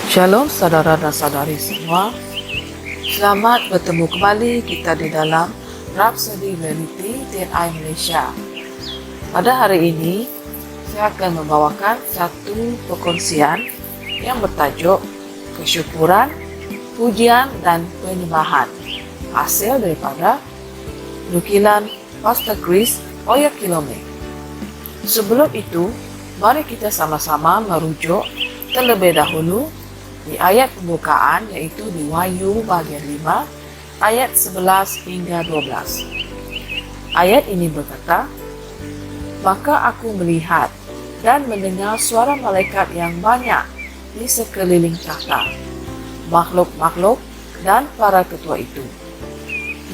Shalom saudara dan saudari semua. Selamat bertemu kembali kita di dalam Rhapsody Reality TNI Malaysia. Pada hari ini, saya akan membawakan satu perkongsian yang bertajuk Kesyukuran, Pujian dan Penyembahan, hasil daripada nukilan Pastor Chris Oyakilome. Sebelum itu, mari kita sama-sama merujuk terlebih dahulu di ayat pembukaan, iaitu di Wahyu bahagian 5 ayat 11 hingga 12. Ayat ini berkata, "Maka aku melihat dan mendengar suara malaikat yang banyak di sekeliling takhta, makhluk-makhluk dan para ketua itu,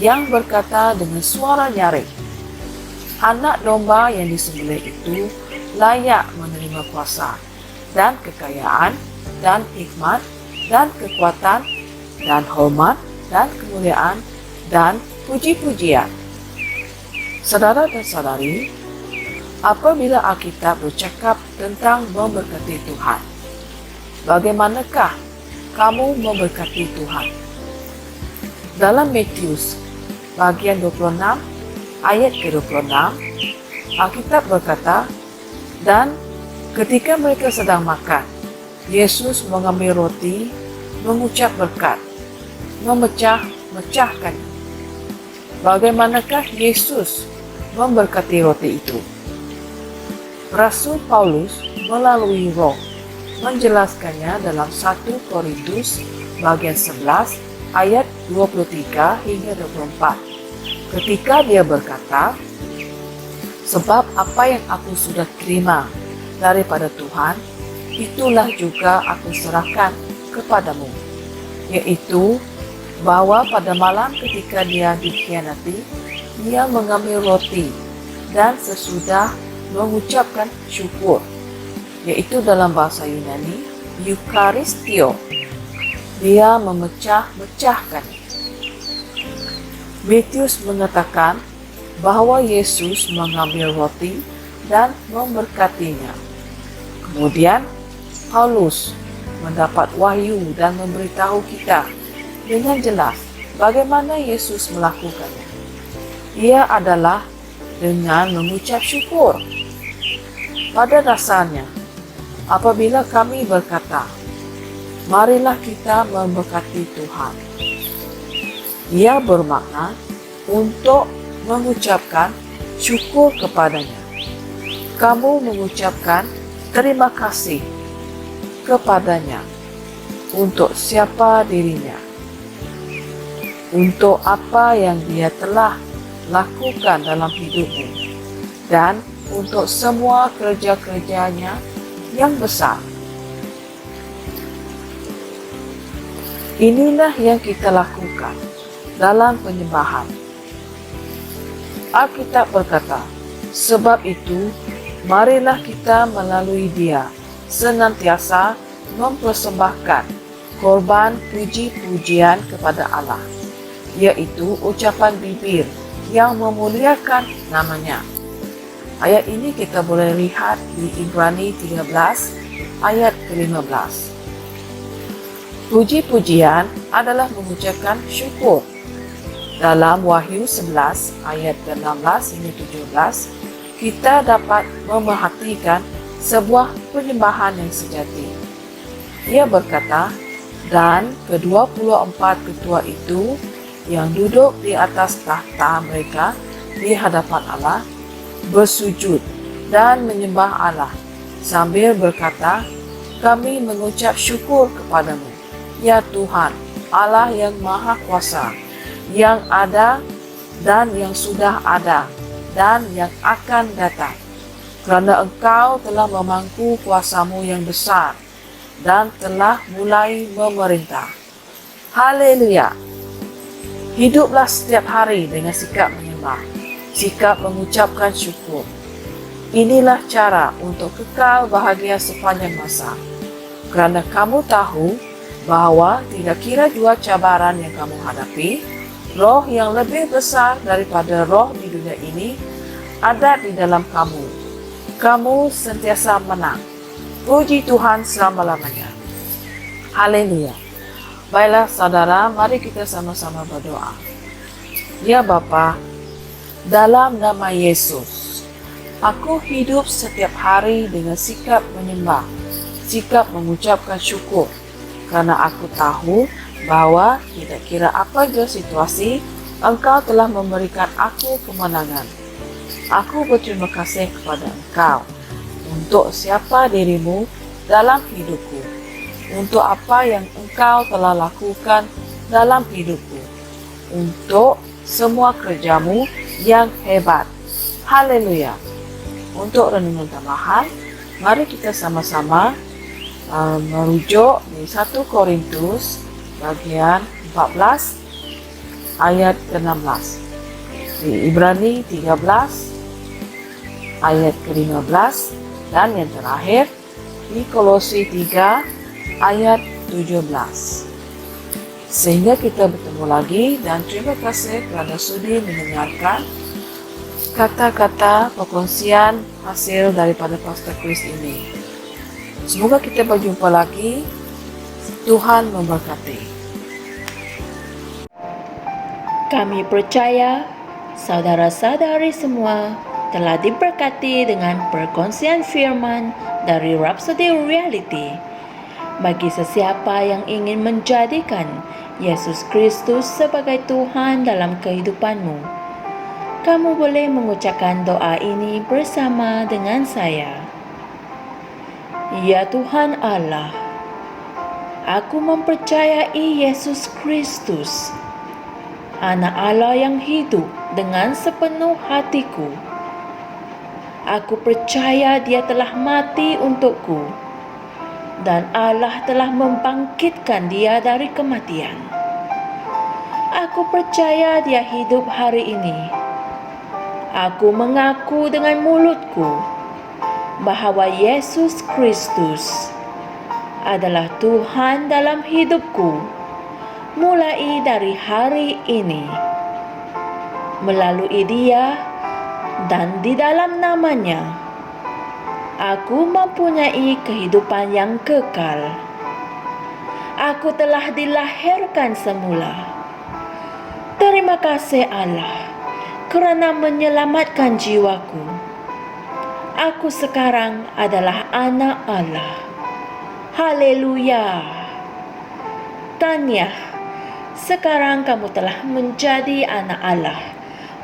yang berkata dengan suara nyaring, Anak domba yang disembelih itu layak menerima kuasa dan kekayaan dan hikmat dan kekuatan dan hormat dan kemuliaan dan puji-pujian." Saudara dan saudari, apabila Alkitab bercakap tentang memberkati Tuhan, bagaimanakah kamu memberkati Tuhan? Dalam Matius bahagian 26 ayat ke-26, Alkitab berkata, "Dan ketika mereka sedang makan, Yesus mengambil roti, mengucap berkat, memecah-mecahkannya." Bagaimanakah Yesus memberkati roti itu? Rasul Paulus melalui Roh menjelaskannya dalam 1 Korintus bahagian 11 ayat 23 hingga 24. Ketika dia berkata, "Sebab apa yang aku sudah terima daripada Tuhan, itulah juga aku serahkan kepadamu, yaitu bahwa pada malam ketika dia dikhianati, dia mengambil roti dan sesudah mengucapkan syukur," yaitu dalam bahasa Yunani Eucharistio, dia memecah-mecahkan. Matius mengatakan bahwa Yesus mengambil roti dan memberkatinya. Kemudian Paulus mendapat wahyu dan memberitahu kita dengan jelas bagaimana Yesus melakukannya. Ia adalah dengan mengucap syukur. Pada dasarnya, apabila kami berkata, "Marilah kita memberkati Tuhan," ia bermakna untuk mengucapkan syukur kepadanya. Kamu mengucapkan terima kasih kepadanya untuk siapa dirinya, untuk apa yang dia telah lakukan dalam hidupmu, dan untuk semua kerja-kerjanya yang besar. Inilah yang kita lakukan dalam penyembahan. Alkitab berkata, "Sebab itu, marilah kita melalui Dia senantiasa mempersembahkan korban puji-pujian kepada Allah, yaitu ucapan bibir yang memuliakan namanya." Ayat ini kita boleh lihat di Ibrani 13 ayat ke-15. Puji-pujian adalah mengucapkan syukur. Dalam Wahyu 11 ayat ke-16 hingga 17, kita dapat memerhatikan sebuah penyembahan yang sejati. Ia berkata, "Dan ke-24 ketua itu yang duduk di atas tahta mereka di hadapan Allah, bersujud dan menyembah Allah sambil berkata, Kami mengucap syukur kepadamu, ya Tuhan, Allah yang Maha Kuasa, yang ada dan yang sudah ada dan yang akan datang, kerana Engkau telah memangku kuasamu yang besar dan telah mulai memerintah." Haleluya! Hiduplah setiap hari dengan sikap menyembah, sikap mengucapkan syukur. Inilah cara untuk kekal bahagia sepanjang masa, kerana kamu tahu bahawa tidak kira jua cabaran yang kamu hadapi, roh yang lebih besar daripada roh di dunia ini ada di dalam kamu. Kamu sentiasa menang. Puji Tuhan selama-lamanya. Haleluya. Baiklah saudara, mari kita sama-sama berdoa. Ya Bapa, dalam nama Yesus, aku hidup setiap hari dengan sikap menyembah, sikap mengucapkan syukur, karena aku tahu bahwa tidak kira apa jua situasi, Engkau telah memberikan aku kemenangan. Aku berterima kasih kepada Engkau untuk siapa dirimu dalam hidupku, untuk apa yang Engkau telah lakukan dalam hidupku, untuk semua kerjamu yang hebat. Haleluya. Untuk renungan tambahan, mari kita sama-sama merujuk di 1 Korintus bagian 14 ayat ke-16, di Ibrani 13 ayat ke-15, dan yang terakhir di Kolose 3 ayat 17. Sehingga kita bertemu lagi, dan terima kasih kerana sudi mendengarkan kata-kata perkongsian hasil daripada Pastor Chris ini. Semoga kita berjumpa lagi. Tuhan memberkati. Kami percaya saudara-saudari semua telah diberkati dengan perkongsian firman dari Rhapsody Reality. Bagi sesiapa yang ingin menjadikan Yesus Kristus sebagai Tuhan dalam kehidupanmu, kamu boleh mengucapkan doa ini bersama dengan saya. Ya Tuhan Allah, aku mempercayai Yesus Kristus, Anak Allah yang hidup dengan sepenuh hatiku. Aku percaya Dia telah mati untukku, dan Allah telah membangkitkan Dia dari kematian. Aku percaya Dia hidup hari ini. Aku mengaku dengan mulutku bahawa Yesus Kristus adalah Tuhan dalam hidupku mulai dari hari ini. Melalui Dia dan di dalam nama-Nya, aku mempunyai kehidupan yang kekal. Aku telah dilahirkan semula. Terima kasih Allah kerana menyelamatkan jiwaku. Aku sekarang adalah anak Allah. Haleluya. Tahniah, sekarang kamu telah menjadi anak Allah.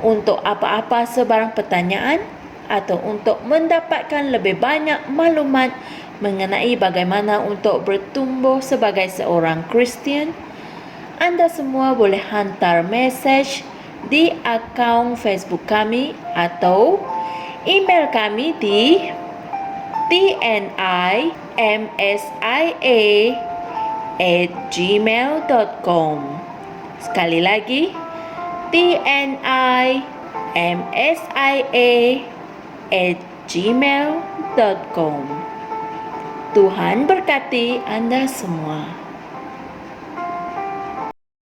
Untuk apa-apa sebarang pertanyaan atau untuk mendapatkan lebih banyak maklumat mengenai bagaimana untuk bertumbuh sebagai seorang Kristian, anda semua boleh hantar mesej di akaun Facebook kami atau email kami di tnimsia@gmail.com. Sekali lagi, tnimsia@gmail.com. Tuhan berkati Anda semua.